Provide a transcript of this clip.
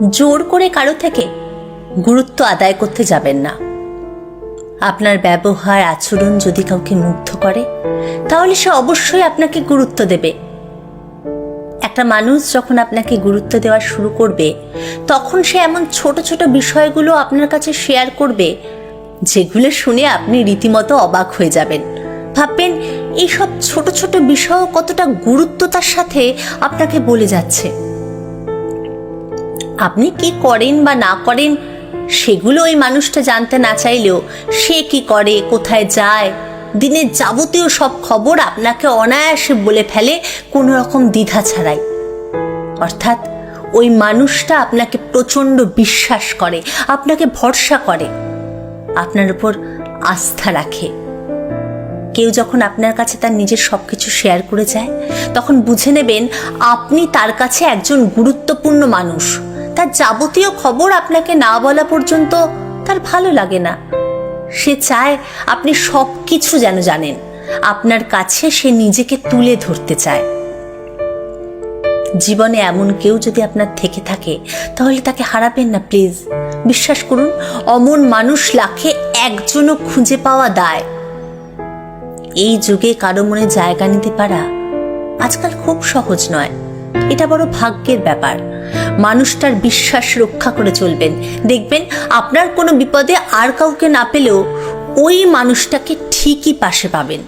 জোর করে কারো থেকে গুরুত্ব আদায় করতে যাবেন না। আপনার ব্যবহার আচরণ যদি কাউকে মুগ্ধ করে তাহলে সে অবশ্যই আপনাকে গুরুত্ব দেবে। একটা মানুষ যখন আপনাকে গুরুত্ব দেওয়া শুরু করবে তখন সে এমন ছোট ছোট বিষয়গুলো আপনার কাছে শেয়ার করবে যেগুলো শুনে আপনি রীতিমতো অবাক হয়ে যাবেন। ভাববেন এইসব ছোট ছোট বিষয় কতটা গুরুত্বতার সাথে আপনাকে বলে যাচ্ছে। আপনি কি করেন বা না করেন সেগুলো ওই মানুষটা জানতে না চাইলেও সে কি করে, কোথায় যায়, দিনের যাবতীয় সব খবর আপনাকে অনায়াসে বলে ফেলে কোনো রকম দ্বিধা ছাড়াই। অর্থাৎ ওই মানুষটা আপনাকে প্রচণ্ড বিশ্বাস করে, আপনাকে ভরসা করে, আপনার উপর আস্থা রাখে। কেউ যখন আপনার কাছে তার নিজের সব কিছু শেয়ার করে যায় তখন বুঝে নেবেন আপনি তার কাছে একজন গুরুত্বপূর্ণ মানুষ। তার যাবতীয় খবর আপনাকে না বলা পর্যন্ত তার ভালো লাগে না। সে চায় আপনি সব কিছু যেন জানেন, আপনার কাছে সে নিজেকে তুলে ধরতে চায়। জীবনে এমন কেউ যদি আপনার থেকে থাকে তাহলে তাকে হারাবেন না প্লিজ। বিশ্বাস করুন, অমন মানুষ লাখে একজনও খুঁজে পাওয়া দায়। এই যুগে কারো মনে জায়গা নিতে পারা আজকাল খুব সহজ নয়, এটা বড় ভাগ্যের ব্যাপার। মানুষটার বিশ্বাস রক্ষা করে চলবেন, দেখবেন আপনার কোনো বিপদে আর কাউকে না পেলেও ওই মানুষটাকে ঠিকই পাশে পাবেন।